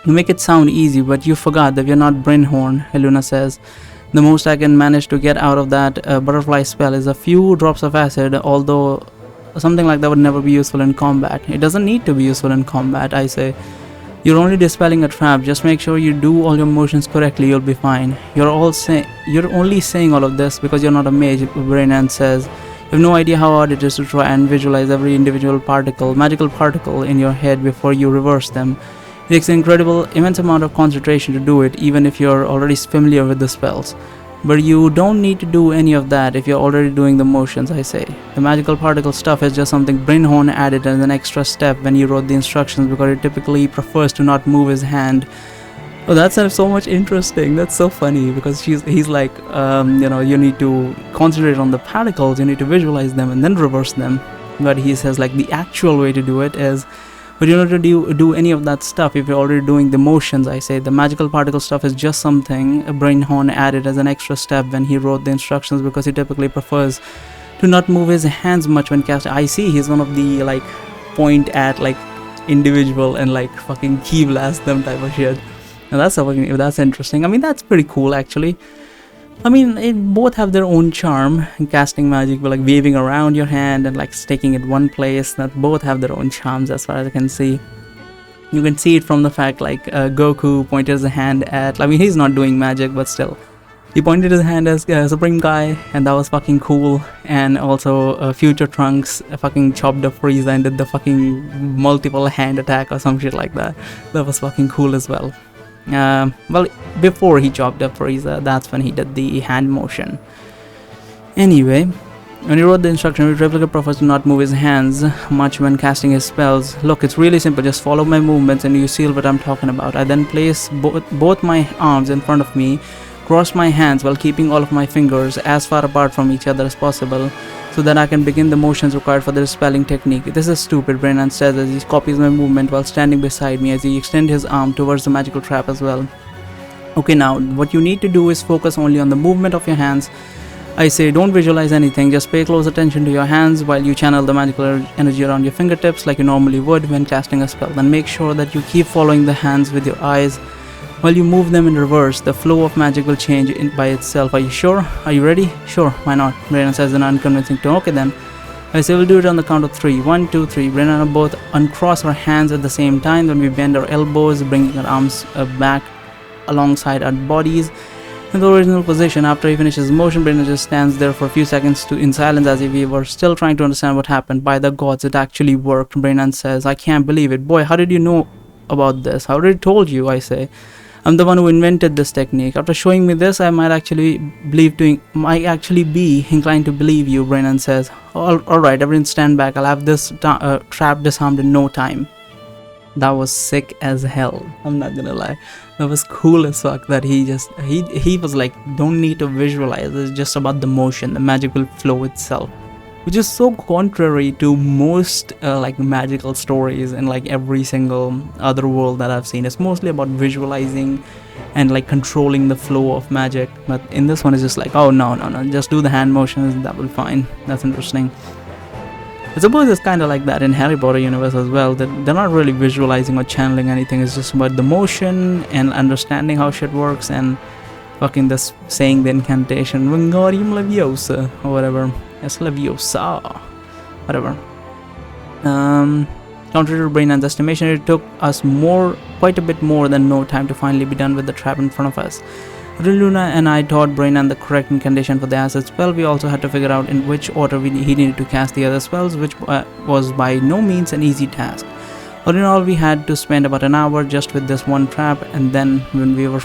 You make it sound easy, but you forgot that you're not Brynhorn, Luna says. The most I can manage to get out of that butterfly spell is a few drops of acid, although something like that would never be useful in combat. It doesn't need to be useful in combat, I say. You're only dispelling a trap. Just make sure you do all your motions correctly, you'll be fine. You're only saying all of this because you're not a mage, Braynan says. You have no idea how hard it is to try and visualize every individual magical particle in your head before you reverse them. It takes an immense amount of concentration to do it, even if you're already familiar with the spells. But you don't need to do any of that if you're already doing the motions, I say. The magical particle stuff is just something Brynhorn added as an extra step when he wrote the instructions, because he typically prefers to not move his hand. Oh, that's so much interesting. That's so funny, because he's like, you need to concentrate on the particles, you need to visualize them and then reverse them. But he says like the actual way to do it is, but you don't have to do any of that stuff if you're already doing the motions, I say. The magical particle stuff is just something Brynhorn added as an extra step when he wrote the instructions, because he typically prefers to not move his hands much when casting. I see he's one of the like point at like individual and like fucking key blast them type of shit. And that's interesting. I mean, that's pretty cool actually. I mean, both have their own charm. Casting magic, but like waving around your hand and like sticking it one place, that both have their own charms as far as I can see. You can see it from the fact like Goku pointed his hand at, I mean, he's not doing magic, but still. He pointed his hand as Supreme Guy, and that was fucking cool. And also Future Trunks fucking chopped up Frieza and did the fucking multiple hand attack or some shit like that. That was fucking cool as well. Well, before he chopped up Frieza, that's when he did the hand motion. Anyway, when he wrote the instruction, Replica prefers to not move his hands much when casting his spells. Look, it's really simple. Just follow my movements and you see what I'm talking about. I then place both my arms in front of me, cross my hands while keeping all of my fingers as far apart from each other as possible, so that I can begin the motions required for the spelling technique. This is stupid, Braynan says as he copies my movement while standing beside me as he extends his arm towards the magical trap as well. Okay, now what you need to do is focus only on the movement of your hands. I say don't visualize anything, just pay close attention to your hands while you channel the magical energy around your fingertips like you normally would when casting a spell. Then make sure that you keep following the hands with your eyes. While you move them in reverse, the flow of magic will change by itself. Are you sure? Are you ready? Sure, why not? Braynan says in an unconvincing tone. Okay then. I say we'll do it on the count of 3. 1, 2, 3. Braynan and I both uncross our hands at the same time. Then we bend our elbows, bringing our arms back alongside our bodies in the original position. After he finishes his motion, Braynan just stands there for a few seconds in silence as if he were still trying to understand what happened. By the gods, it actually worked, Braynan says. I can't believe it. Boy, how did you know about this? How did it told you? I say. I'm the one who invented this technique. After showing me this, I might actually be inclined to believe you, Braynan says. Alright, everyone stand back. I'll have this trap disarmed in no time. That was sick as hell. I'm not gonna lie. That was cool as fuck that he was like, don't need to visualize. It's just about the motion. The magic will flow itself. Which is so contrary to most like magical stories in like every single other world that I've seen. It's mostly about visualizing and like controlling the flow of magic, but in this one it's just like, oh no, just do the hand motions, that will be fine. That's interesting. I suppose it's kind of like that in Harry Potter universe as well, that they're not really visualizing or channeling anything. It's just about the motion and understanding how shit works and fucking this saying the incantation Wingardium Leviosa or whatever. Yes, Leviosa. Whatever. Contrary to Brainan's estimation, it took us quite a bit more than no time to finally be done with the trap in front of us. Luna and I taught Braynan the correct incantation for the acid spell. We also had to figure out in which order he needed to cast the other spells, which was by no means an easy task. All in all, we had to spend about an hour just with this one trap, and then when we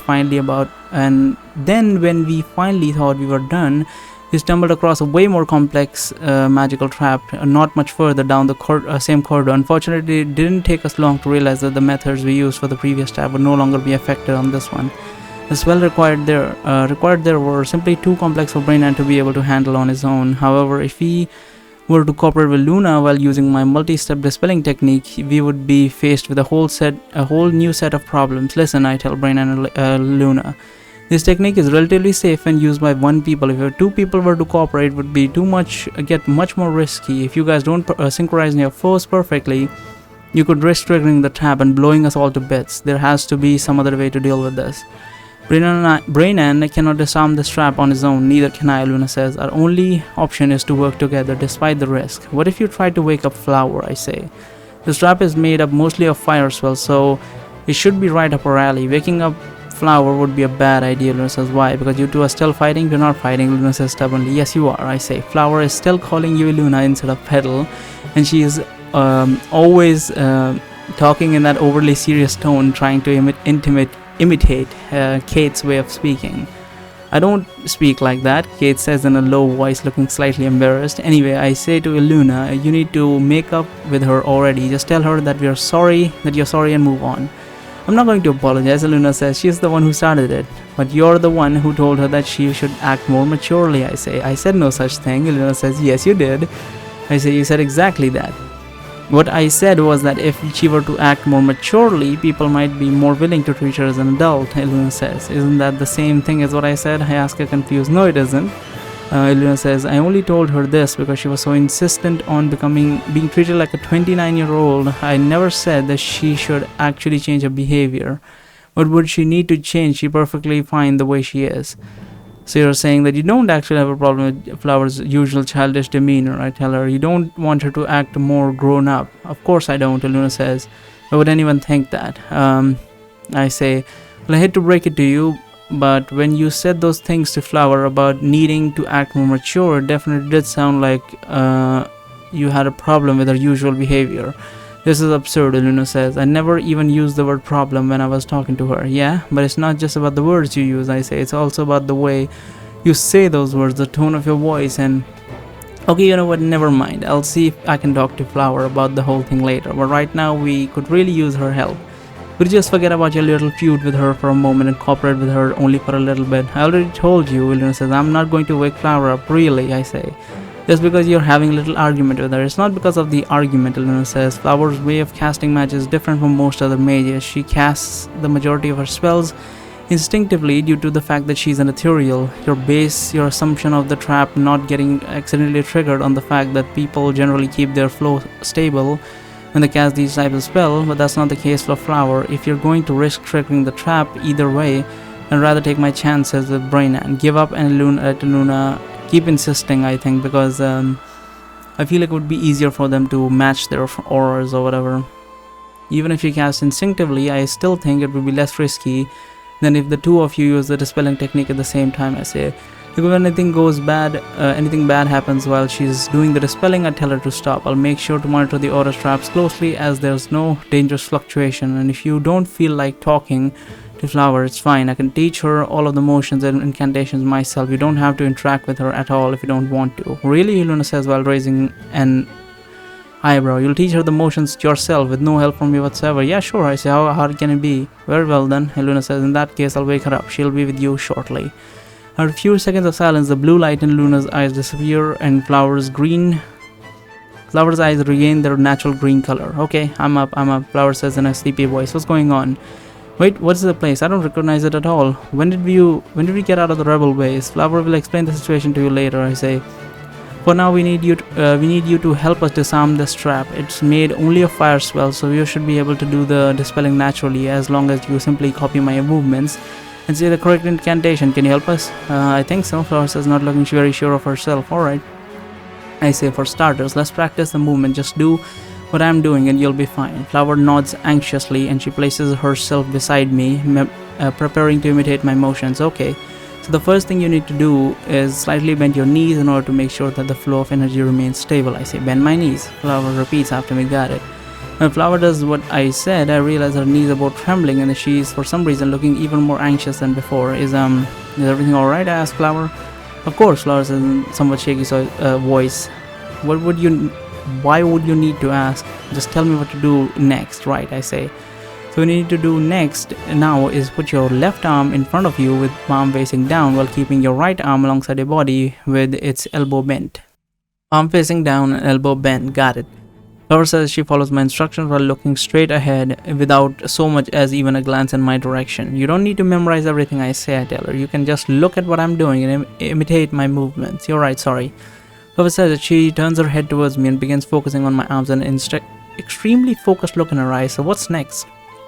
finally thought we were done, we stumbled across a way more complex magical trap not much further down the same corridor. Unfortunately, it didn't take us long to realize that the methods we used for the previous trap would no longer be effective on this one. The spell required there were simply too complex for Braynan to be able to handle on his own. However, if he were to cooperate with Luna while using my multi-step dispelling technique, we would be faced with a whole new set of problems. Listen, I tell Braynan and Luna. This technique is relatively safe when used by one people. If two people were to cooperate, it would be get much more risky. If you guys don't synchronize your foes perfectly, You could risk triggering the trap and blowing us all to bits. There has to be some other way to deal with this. Brainan cannot disarm this trap on his own, neither can I, Luna says. Our only option is to work together, despite the risk. What if you try to wake up Flower, I say. This trap is made up mostly of fire spells, so it should be right up our alley. Waking up Flower would be a bad idea, Luna says. Why? Because you two are still fighting? We're not fighting, Luna says stubbornly. Yes, you are, I say. Flower is still calling you Luna instead of Petal, and she is always talking in that overly serious tone, trying to imitate Kate's way of speaking. I don't speak like that, Kate says in a low voice, looking slightly embarrassed. Anyway, I say to Luna, you need to make up with her already. Just tell her that you're sorry, and move on. I'm not going to apologize, Luna says. She's the one who started it. But you're the one who told her that she should act more maturely, I say. I said no such thing, Luna says. Yes, you did. I say, you said exactly that. What I said was that if she were to act more maturely, people might be more willing to treat her as an adult, Luna says. Isn't that the same thing as what I said? I ask her confused. No, it isn't. Luna says, I only told her this because she was so insistent on being treated like a 29-year-old. I never said that she should actually change her behavior. What would she need to change? She's perfectly fine the way she is. So you're saying that you don't actually have a problem with Flower's usual childish demeanor. I tell her, you don't want her to act more grown up. Of course I don't, Luna says. Why would anyone think that? I say, well, I hate to break it to you, but when you said those things to Flower about needing to act more mature, it definitely did sound like you had a problem with her usual behavior. This is absurd, Luna says. I never even used the word problem when I was talking to her. Yeah, but it's not just about the words you use, I say. It's also about the way you say those words, the tone of your voice, and... Okay, you know what, never mind. I'll see if I can talk to Flower about the whole thing later. But right now, we could really use her help. Could you just forget about your little feud with her for a moment and cooperate with her only for a little bit? I already told you, Luna says. I'm not going to wake Flower up, really, I say. Just because you're having a little argument with her. It's not because of the argument, Luna says. Flower's way of casting magic is different from most other mages. She casts the majority of her spells instinctively due to the fact that she's an ethereal. Your assumption of the trap not getting accidentally triggered on the fact that people generally keep their flow stable when they cast these types of spells, but that's not the case for Flower. If you're going to risk triggering the trap either way, I'd rather take my chances with Brainan. Give up and Luna keep insisting, I think, because I feel like it would be easier for them to match their auras or whatever. Even if you cast instinctively, I still think it would be less risky than if the two of you use the dispelling technique at the same time, I say. If anything goes bad, anything bad happens while she's doing the dispelling, I tell her to stop. I'll make sure to monitor the aura traps closely as there's no dangerous fluctuation, and if you don't feel like talking to Flower, it's fine. I can teach her all of the motions and incantations myself. You don't have to interact with her at all if you don't want to. Really? Luna says while raising an eyebrow. You'll teach her the motions yourself with no help from me whatsoever? Yeah, sure, I say. How hard can it be? Very well then, Luna says. In that case, I'll wake her up. She'll be with you shortly. After a few seconds of silence, the blue light in Luna's eyes disappear and Flower's eyes regain their natural green color. Okay, I'm up, Flower says in a sleepy voice. What's going on? Wait, what's the place? I don't recognize it at all. When did we get out of the rebel base? Flower will explain the situation to you later, I say. For now, we need you to help us disarm this trap. It's made only of fire spells, so you should be able to do the dispelling naturally as long as you simply copy my movements and say the correct incantation. Can you help us? I think so, Flower says, not looking very sure of herself. Alright. I say, for starters, let's practice the movement. Just do what I'm doing and you'll be fine. Flower nods anxiously and she places herself beside me, preparing to imitate my motions. Okay, so the first thing you need to do is slightly bend your knees in order to make sure that the flow of energy remains stable. I say, bend my knees. Flower repeats after me. Got it. When Flower does what I said, I realize her knees are both trembling and she's for some reason looking even more anxious than before. Is everything alright? I ask Flower. Of course, Flower says in somewhat shaky voice. Why would you need to ask? Just tell me what to do next, right? I say. So what you need to do next now is put your left arm in front of you with palm facing down while keeping your right arm alongside your body with its elbow bent. Palm facing down and elbow bent. Got it. Flower says she follows my instructions while looking straight ahead without so much as even a glance in my direction. You don't need to memorize everything I say, I tell her. You can just look at what I'm doing and imitate my movements. You're right, sorry. Flower says that she turns her head towards me and begins focusing on my arms and extremely focused look in her eyes. So what's next?